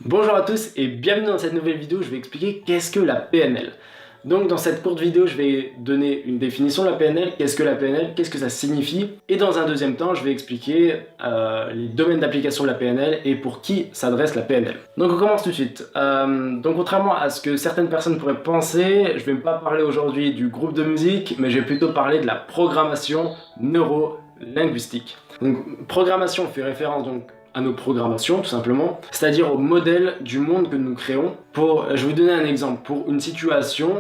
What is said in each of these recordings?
Bonjour à tous et bienvenue dans cette nouvelle vidéo. Je vais expliquer qu'est-ce que la PNL. Donc dans cette courte vidéo, je vais donner une définition de la PNL, qu'est-ce que la PNL, qu'est-ce que ça signifie, et dans un deuxième temps, je vais expliquer les domaines d'application de la PNL et pour qui s'adresse la PNL. Donc on commence tout de suite. Donc contrairement à ce que certaines personnes pourraient penser, je vais pas parler aujourd'hui du groupe de musique, mais je vais plutôt parler de la programmation neuro-linguistique. Donc programmation fait référence donc à nos programmations tout simplement, c'est-à-dire au modèle du monde que nous créons. Je vais vous donner un exemple. Pour une situation,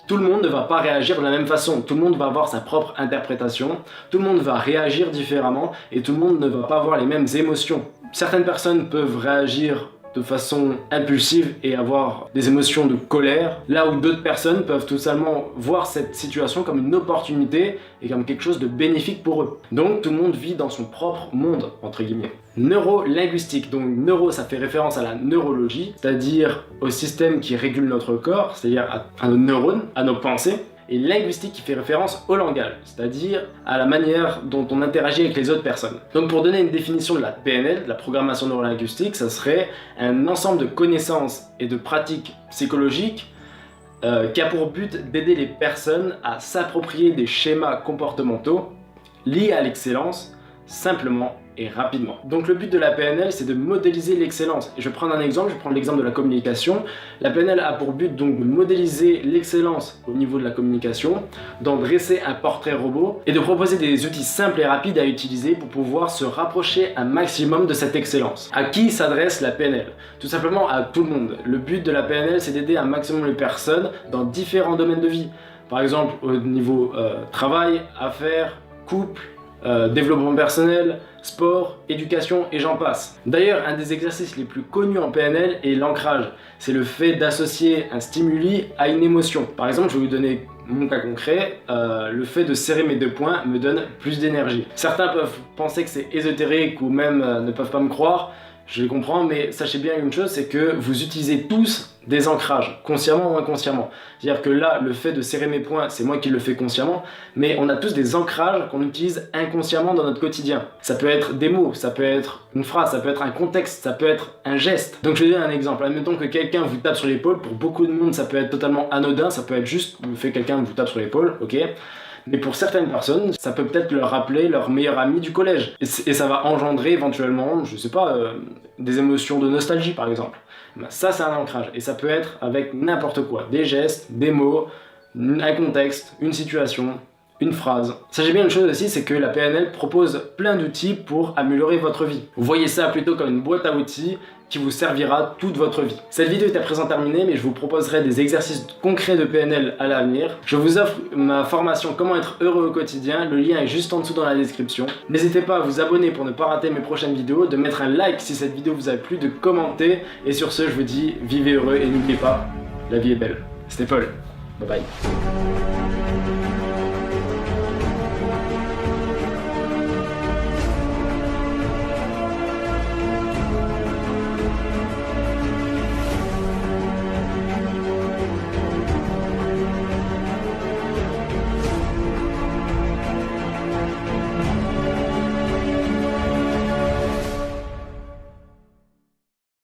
tout le monde ne va pas réagir de la même façon, tout le monde va avoir sa propre interprétation, tout le monde va réagir différemment et tout le monde ne va pas avoir les mêmes émotions. Certaines personnes peuvent réagir de façon impulsive et avoir des émotions de colère, là où d'autres personnes peuvent tout simplement voir cette situation comme une opportunité et comme quelque chose de bénéfique pour eux. Donc tout le monde vit dans son propre monde, entre guillemets. Neuro-linguistique, donc neuro ça fait référence à la neurologie, c'est-à-dire au système qui régule notre corps, c'est-à-dire à nos neurones, à nos pensées, et linguistique qui fait référence au langage, c'est-à-dire à la manière dont on interagit avec les autres personnes. Donc pour donner une définition de la PNL, de la programmation neurolinguistique, ça serait un ensemble de connaissances et de pratiques psychologiques qui a pour but d'aider les personnes à s'approprier des schémas comportementaux liés à l'excellence, simplement et rapidement. Donc le but de la PNL, c'est de modéliser l'excellence. Et je vais prendre un exemple, je vais prendre l'exemple de la communication. La PNL a pour but donc de modéliser l'excellence au niveau de la communication, d'en dresser un portrait robot et de proposer des outils simples et rapides à utiliser pour pouvoir se rapprocher un maximum de cette excellence. À qui s'adresse la PNL? Tout simplement à tout le monde. Le but de la PNL, c'est d'aider un maximum les personnes dans différents domaines de vie. Par exemple, au niveau travail, affaires, couple, développement personnel, sport, éducation et j'en passe. D'ailleurs, un des exercices les plus connus en PNL est l'ancrage. C'est le fait d'associer un stimuli à une émotion. Par exemple, je vais vous donner mon cas concret, le fait de serrer mes deux poings me donne plus d'énergie. Certains peuvent penser que c'est ésotérique ou même ne peuvent pas me croire. Je les comprends, mais sachez bien une chose, c'est que vous utilisez tous des ancrages, consciemment ou inconsciemment. C'est-à-dire que là, le fait de serrer mes poings, c'est moi qui le fais consciemment, mais on a tous des ancrages qu'on utilise inconsciemment dans notre quotidien. Ça peut être des mots, ça peut être une phrase, ça peut être un contexte, ça peut être un geste. Donc je vais donner un exemple. Admettons que quelqu'un vous tape sur l'épaule, pour beaucoup de monde, ça peut être totalement anodin, ça peut être juste, vous faites quelqu'un vous tape sur l'épaule, ok ? Mais pour certaines personnes, ça peut peut-être leur rappeler leur meilleur ami du collège. Et ça va engendrer éventuellement, je sais pas, des émotions de nostalgie par exemple. Ben ça c'est un ancrage. Et ça peut être avec n'importe quoi. Des gestes, des mots, un contexte, une situation, une phrase. Sachez bien une chose aussi, c'est que la PNL propose plein d'outils pour améliorer votre vie. Vous voyez ça plutôt comme une boîte à outils qui vous servira toute votre vie. Cette vidéo est à présent terminée, mais je vous proposerai des exercices concrets de PNL à l'avenir. Je vous offre ma formation Comment être heureux au quotidien, le lien est juste en dessous dans la description. N'hésitez pas à vous abonner pour ne pas rater mes prochaines vidéos, de mettre un like si cette vidéo vous a plu, de commenter, et sur ce je vous dis vivez heureux et n'oubliez pas, la vie est belle. C'était Paul, bye bye.